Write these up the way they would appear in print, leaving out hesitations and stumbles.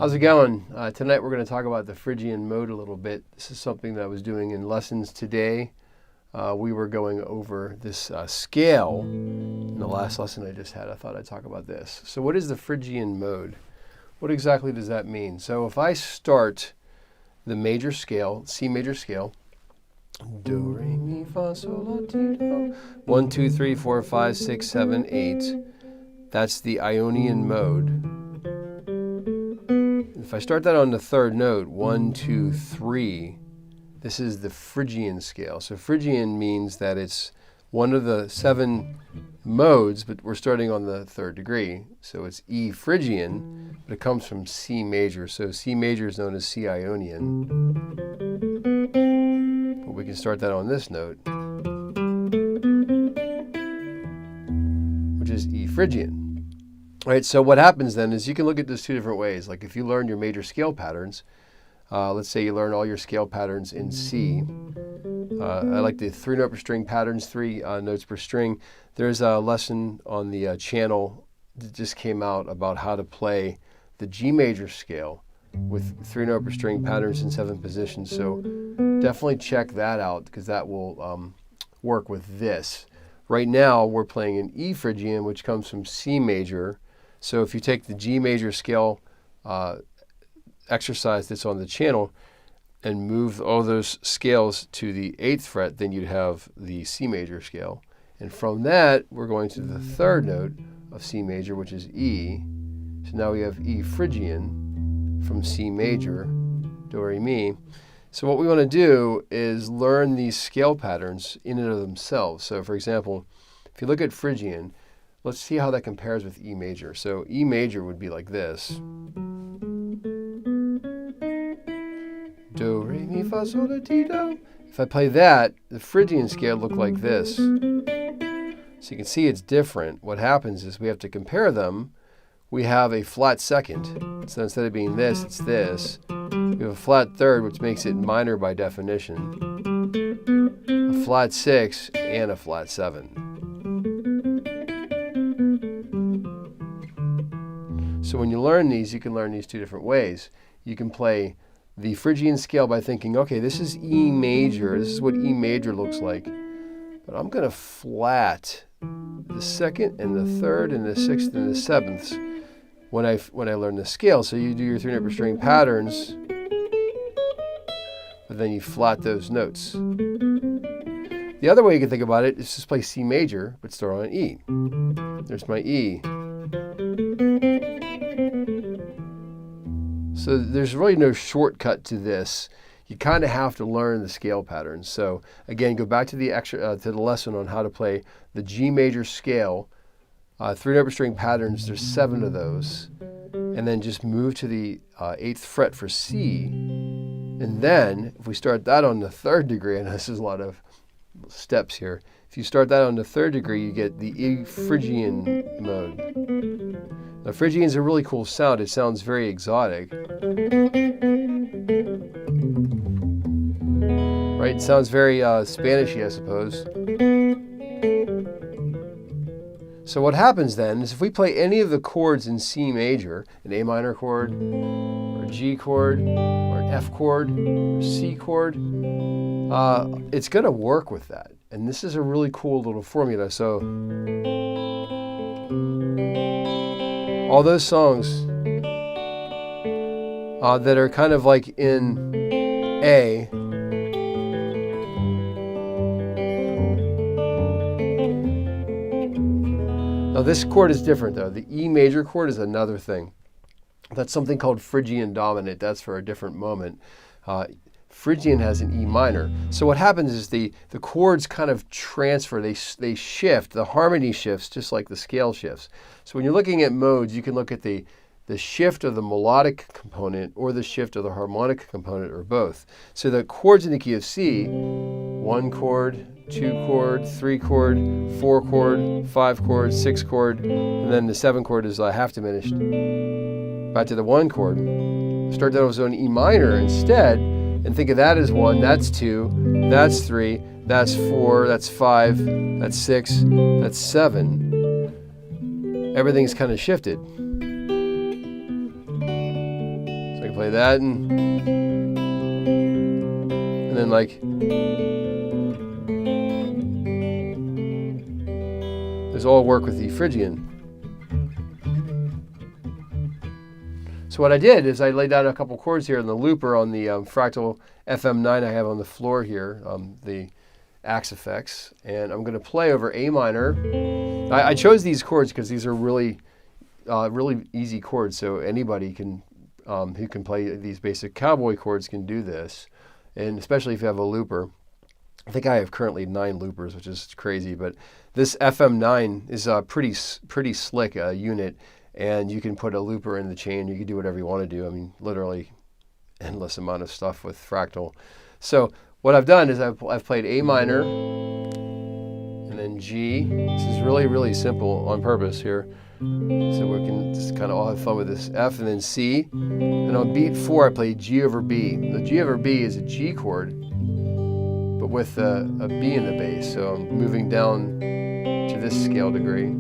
How's it going? Tonight we're going to talk about the Phrygian mode a little bit. This is something that I was doing in lessons today. We were going over this scale. In the last lesson I just had, I thought I'd talk about this. So what is the Phrygian mode? What exactly does that mean? So if I start the major scale, C major scale, do, re, mi, fa, sol, la, ti, do, 1, 2, 3, 4, 5, 6, 7, 8. That's the Ionian mode. If I start that on the third note, 1, 2, 3, this is the Phrygian scale. So Phrygian means that it's one of the 7 modes, but we're starting on the 3rd degree. So it's E Phrygian, but it comes from C major. So C major is known as C Ionian. But we can start that on this note, which is E Phrygian. All right, so what happens then is you can look at this 2 different ways. Like if you learn your major scale patterns, let's say you learn all your scale patterns in C. I like the 3-note per string patterns, 3 notes per string. There's a lesson on the channel that just came out about how to play the G major scale with 3-note per string patterns in 7 positions. So definitely check that out because that will work with this. Right now we're playing an E Phrygian, which comes from C major. So if you take the G major scale exercise that's on the channel and move all those scales to the 8th fret, then you'd have the C major scale. And from that, we're going to the 3rd note of C major, which is E. So now we have E Phrygian from C major, do, re, mi. So what we want to do is learn these scale patterns in and of themselves. So for example, if you look at Phrygian, let's see how that compares with E major. So E major would be like this. Do, re, mi, fa, sol, la, ti, do. If I play that, the Phrygian scale look like this. So you can see it's different. What happens is we have to compare them. We have a flat 2nd. So instead of being this, it's this. We have a flat 3rd, which makes it minor by definition. A flat 6 and a flat 7. So when you learn these, you can learn these 2 different ways. You can play the Phrygian scale by thinking, okay, this is E major. This is what E major looks like. But I'm going to flat the 2nd and the 3rd and the 6th and the 7th when I learn the scale. So you do your 3-note per string patterns, but then you flat those notes. The other way you can think about it is just play C major, but start on an E. There's my E. So there's really no shortcut to this. You kind of have to learn the scale patterns. So again, go back to the lesson on how to play the G major scale. 3-note per string patterns, there's 7 of those. And then just move to the 8th fret for C. And then if we start that on the 3rd degree, and this is a lot of steps here. If you start that on the 3rd degree, you get the E Phrygian mode. Now Phrygian is a really cool sound. It sounds very exotic. Right? It sounds very Spanishy, I suppose. So what happens then is if we play any of the chords in C major, an A minor chord, or a G chord, or an F chord, or C chord, it's going to work with that. And this is a really cool little formula. So all those songs that are kind of like in A, now this chord is different though. The E major chord is another thing. That's something called Phrygian Dominant. That's for a different moment. Phrygian has an E minor. So what happens is the chords kind of transfer, they shift, the harmony shifts just like the scale shifts. So when you're looking at modes, you can look at the shift of the melodic component or the shift of the harmonic component or both. So the chords in the key of C, 1 chord, 2 chord, 3 chord, 4 chord, 5 chord, 6 chord, and then the 7 chord is half diminished. Back to the 1 chord. Start that with an E minor instead, and think of that as 1, that's 2, that's 3, that's 4, that's 5, that's 6, that's 7. Everything's kind of shifted. So I can play that and then like there's all work with the Phrygian. So what I did is I laid down a couple chords here in the looper on the fractal FM9 I have on the floor here, the axe effects, and I'm going to play over A minor. I chose these chords because these are really easy chords, so anybody can who can play these basic cowboy chords can do this, and especially if you have a looper. I think I have currently 9 loopers, which is crazy, but this FM9 is a pretty slick unit. And you can put a looper in the chain. You can do whatever you want to do. I mean, literally endless amount of stuff with fractal. So what I've done is I've played A minor and then G. This is really simple on purpose here. So we can just kind of all have fun with this. F and then C. And on beat 4, I play G over B. The G over B is a G chord, but with a B in the bass. So I'm moving down to this scale degree.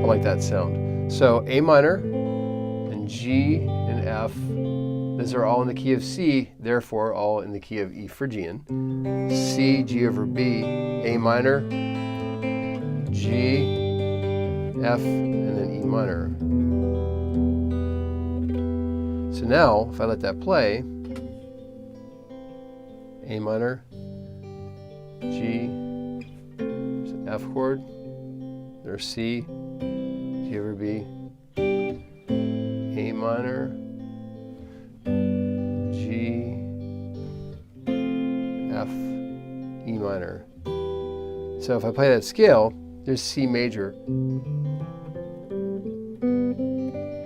Like that sound. So A minor and G and F, those are all in the key of C, therefore all in the key of E Phrygian. C, G over B, A minor, G, F, and then E minor. So now, if I let that play, A minor, G, there's an F chord, there's C, G over B, A minor, G, F, E minor. So if I play that scale, there's C major.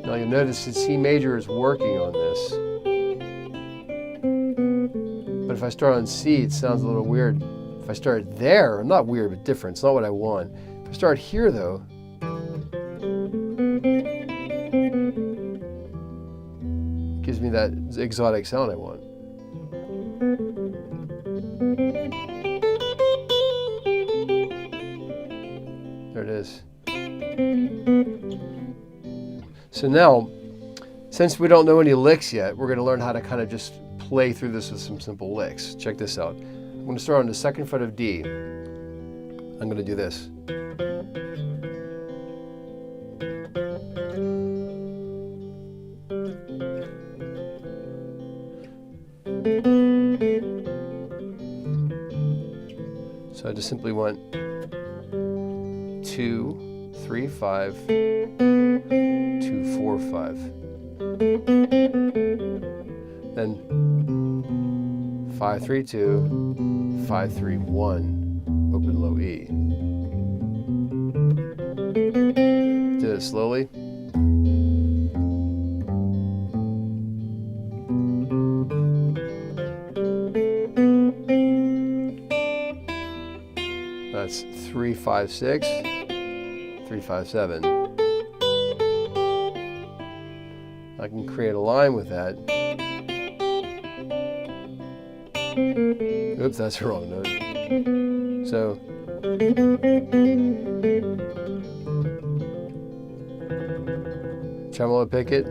Now you'll notice that C major is working on this. But if I start on C, it sounds a little weird. If I start there, not weird, but different. It's not what I want. If I start here, though, gives me that exotic sound I want. There it is. So now, since we don't know any licks yet, we're going to learn how to kind of just play through this with some simple licks. Check this out. I'm going to start on the 2nd fret of D. I'm going to do this. So I just simply went 2, 3, 5, 2, 4, 5. Then 5, 3, 2, 5, 3, 1, open low E. Do it slowly. That's 3, 5, 6, 3, 5, 7. I can create a line with that. Oops, that's the wrong note. So tremolo pick it.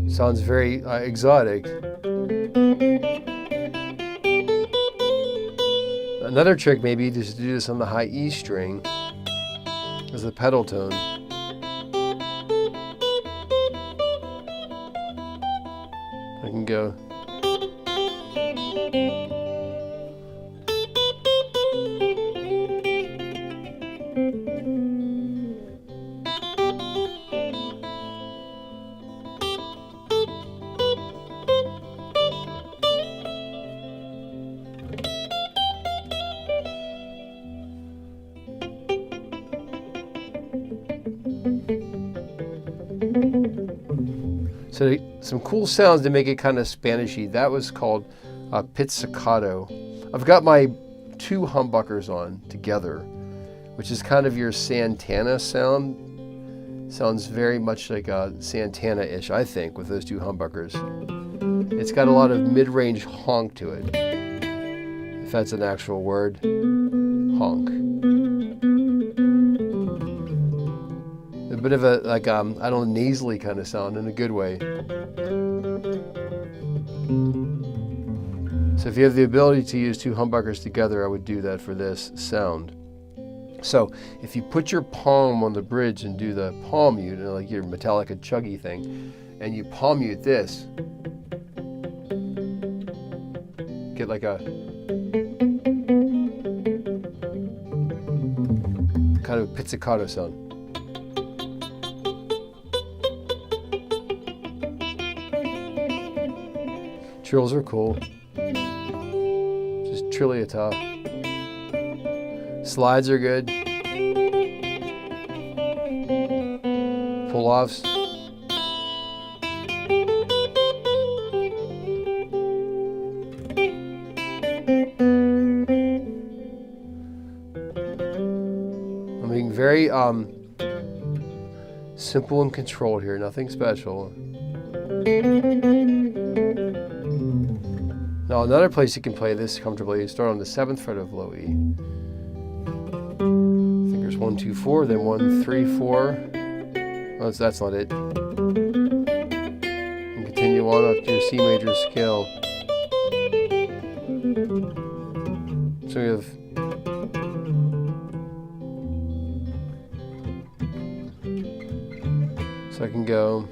Sounds very exotic. Another trick maybe is to do this on the high E string as the pedal tone. I can go. So some cool sounds to make it kind of Spanishy. That was called pizzicato. I've got my two humbuckers on together, which is kind of your Santana sound. Sounds very much like a Santana-ish, I think, with those two humbuckers. It's got a lot of mid-range honk to it, if that's an actual word. Honk. A bit of a, like, I don't know, nasally kind of sound in a good way. So if you have the ability to use two humbuckers together, I would do that for this sound. So if you put your palm on the bridge and do the palm mute, like your Metallica chuggy thing, and you palm mute this, get like a kind of pizzicato sound. Trills are cool. Just trilliata. Slides are good. Pull-offs. I'm being very simple and controlled here, nothing special. Now another place you can play this comfortably, you start on the 7th fret of low E. Fingers 1, 2, 4, then 1, 3, 4. Oh, that's not it. And continue on up to your C major scale. So we have so I can go.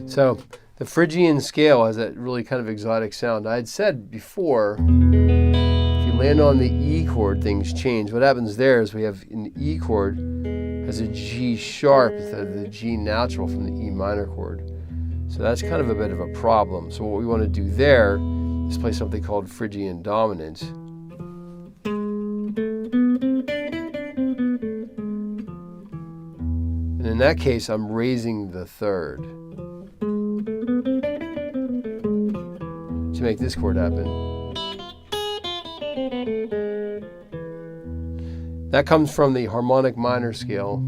So the Phrygian scale has that really kind of exotic sound. I had said before, if you land on the E chord, things change. What happens there is we have an E chord has a G sharp instead of the G natural from the E minor chord. So that's kind of a bit of a problem. So what we want to do there is play something called Phrygian Dominant. And in that case, I'm raising the 3rd. To make this chord happen. That comes from the harmonic minor scale.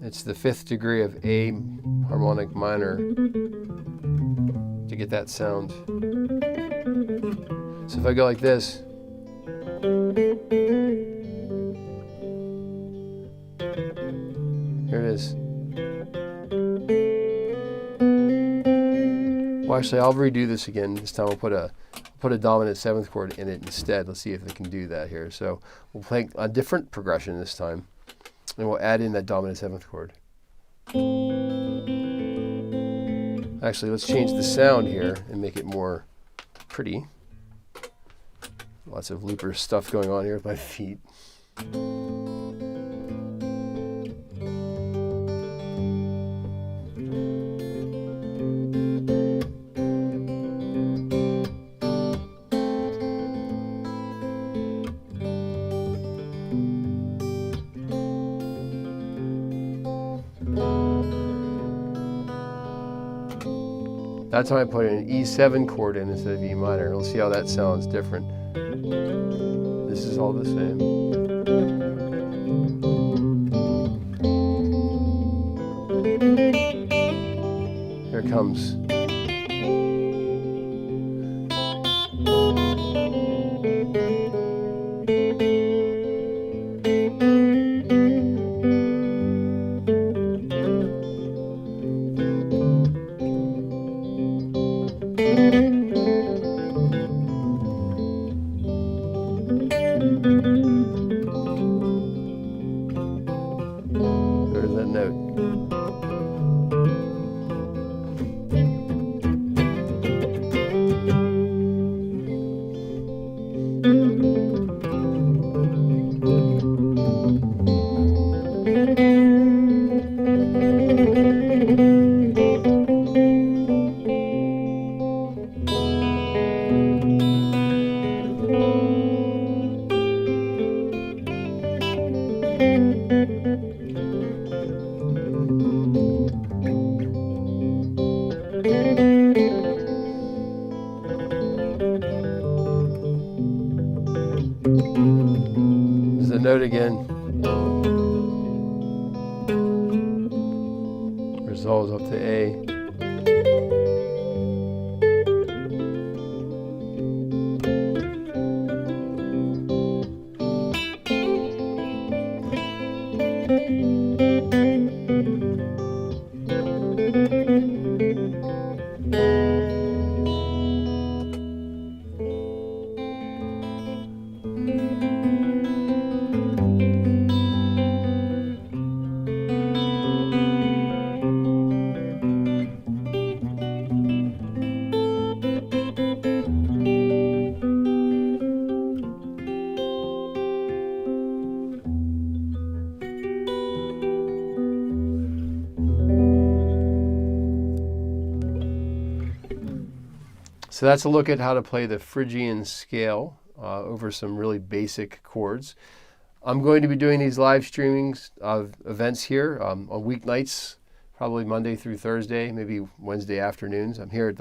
It's the 5th degree of A harmonic minor to get that sound. So if I go like this, here it is. Well, actually, I'll redo this again. This time I'll put a dominant 7th chord in it instead. Let's see if it can do that here. So we'll play a different progression this time, and we'll add in that dominant 7th chord. Actually, let's change the sound here and make it more pretty. Lots of looper stuff going on here with my feet. That's how I put an E7 chord in instead of E minor. We'll see how that sounds different. This is all the same. Here it comes. There's that note. There's the note again. Resolves up to A. So that's a look at how to play the Phrygian scale over some really basic chords. I'm going to be doing these live streamings of events here on weeknights, probably Monday through Thursday, maybe Wednesday afternoons. I'm here at the